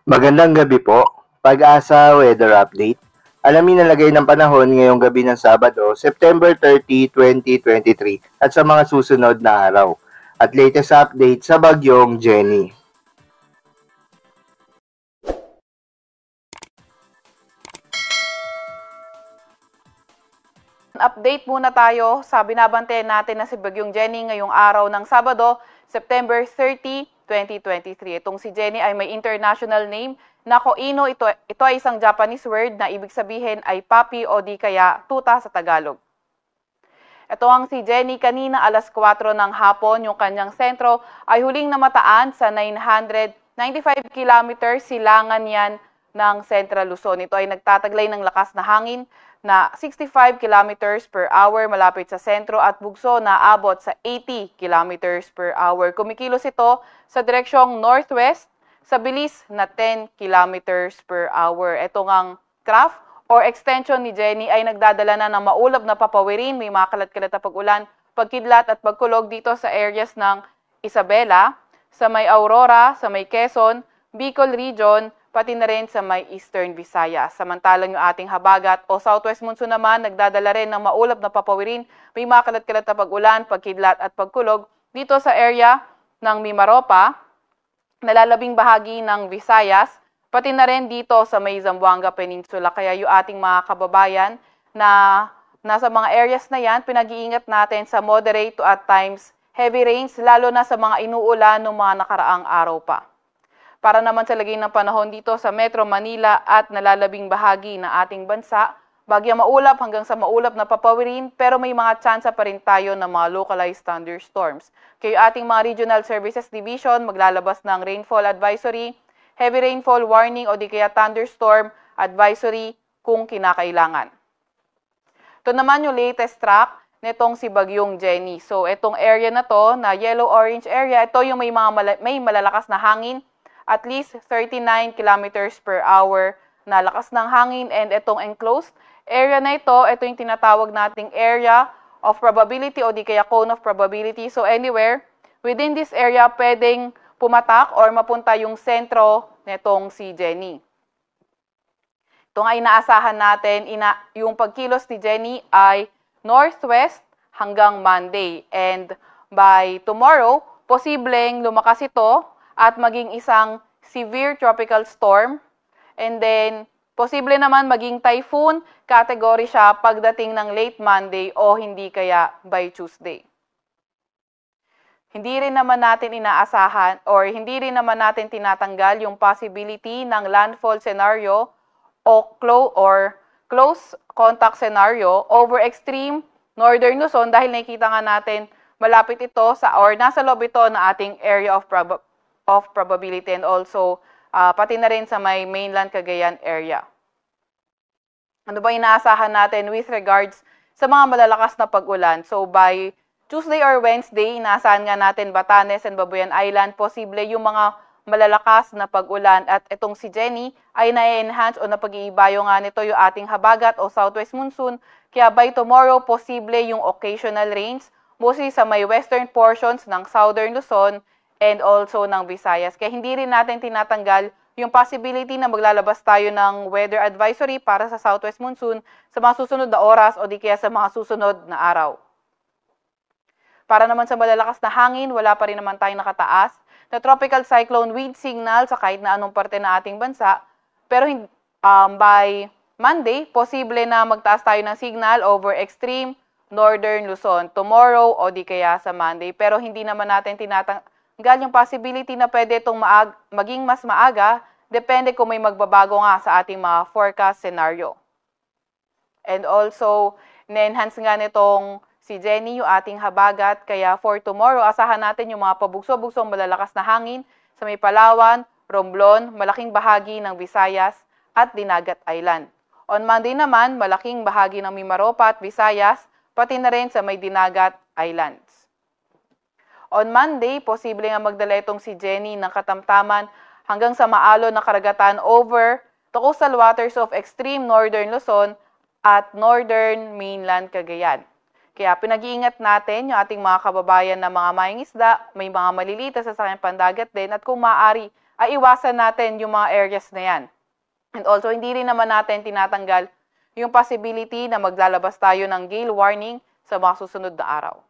Magandang gabi po. Pag-asa Weather Update. Alamin ang lagay ng panahon ngayong gabi ng Sabado, September 30, 2023 at sa mga susunod na araw. At latest update sa bagyong Jenny. Update muna tayo sa binabantayan natin na si Bagyong Jenny ngayong araw ng Sabado, September 30, 2023. Itong si Jenny ay may international name na Koino. Ito ay isang Japanese word na ibig sabihin ay papi o di kaya tuta sa Tagalog. Ito ang si Jenny kanina alas 4 ng hapon. Yung kanyang sentro ay huling namataan sa 995 kilometers silangan yan ng Central Luzon. Ito ay nagtataglay ng lakas na hangin na 65 kilometers per hour malapit sa sentro at bugso na abot sa 80 kilometers per hour. Kumikilos ito sa direksyong northwest sa bilis na 10 kilometers per hour. Ito ngang trough or extension ni Jenny ay nagdadala na ng maulap na papawirin, may mga kalat-kalat na pag-ulan, pagkidlat at pagkulog dito sa areas ng Isabela, sa may Aurora, sa may Quezon, Bicol Region, pati na rin sa may Eastern Visayas. Samantalang yung ating habagat o southwest monsoon naman, nagdadala rin ng maulap na papawirin, may mga kalat-kalat na pag-ulan, pagkidlat at pagkulog dito sa area ng Mimaropa, nalalabing bahagi ng Visayas, pati na rin dito sa may Zamboanga Peninsula. Kaya yung ating mga kababayan na nasa mga areas na yan, pinag-iingat natin sa moderate to at times heavy rains, lalo na sa mga inuulan ng mga nakaraang araw pa. Para naman sa lagay ng panahon dito sa Metro Manila at nalalabing bahagi ng ating bansa, bagyang maulap hanggang sa maulap na papawirin, pero may mga tsansa pa rin tayo ng mga localized thunderstorms. Kaya ating mga Regional Services Division maglalabas ng rainfall advisory, heavy rainfall warning o di kaya thunderstorm advisory kung kinakailangan. Ito naman yung latest track nitong si Bagyong Jenny. So itong area na to, na yellow-orange area, ito yung may malalakas na hangin, at least 39 kilometers per hour na lakas ng hangin, and itong enclosed area na ito yung tinatawag nating area of probability o di kaya cone of probability. So anywhere within this area pwedeng pumatak or mapunta yung sentro nitong si Jenny. Ito nga inaasahan natin, yung pagkilos ni Jenny ay northwest hanggang Monday, and by tomorrow posibleng lumakas ito at maging isang severe tropical storm, and then posible naman maging typhoon category siya pagdating ng late Monday o hindi kaya by Tuesday. Hindi rin naman natin inaasahan or hindi rin naman natin tinatanggal yung possibility ng landfall scenario o close contact scenario over extreme northern Luzon, dahil nakikita nga natin malapit ito sa or nasa loob ito na ating area of probability, and also pati na rin sa may mainland Cagayan area. Ano ba inaasahan natin with regards sa mga malalakas na pag-ulan? So by Tuesday or Wednesday, inaasahan nga natin Batanes and Babuyan Island, posible yung mga malalakas na pag-ulan, at itong si Jenny ay na-enhance o napag-iibayo nga nito yung ating habagat o southwest monsoon. Kaya by tomorrow, posible yung occasional rains, mostly sa may western portions ng southern Luzon and also ng Visayas. Kaya hindi rin natin tinatanggal yung possibility na maglalabas tayo ng weather advisory para sa southwest monsoon sa mga susunod na oras o di kaya sa mga susunod na araw. Para naman sa malalakas na hangin, wala pa rin naman tayong nakataas na tropical cyclone wind signal sa kahit na anong parte na ating bansa. Pero by Monday, posible na magtaas tayo ng signal over extreme northern Luzon tomorrow o di kaya sa Monday. Pero hindi naman natin tinatanggal yung possibility na pwede itong maging mas maaga, depende kung may magbabago nga sa ating mga forecast scenario. And also, na-enhance nga nitong si Jenny yung ating habagat, kaya for tomorrow, asahan natin yung mga pabugso-bugsong malalakas na hangin sa may Palawan, Romblon, malaking bahagi ng Visayas at Dinagat Island. On Monday naman, malaking bahagi ng Mimaropa at Visayas, pati na rin sa may Dinagat Islands. On Monday, posible nga magdala itong si Jenny ng katamtaman hanggang sa maalon na karagatan over the coastal waters of extreme northern Luzon at northern mainland Cagayan. Kaya pinag-iingat natin yung ating mga kababayan na mga mangingisda, may mga maliliit na sasakyan pandagat din, at kung maaari ay iwasan natin yung mga areas na yan. And also, hindi rin naman natin tinatanggal yung possibility na maglalabas tayo ng gale warning sa mga susunod na araw.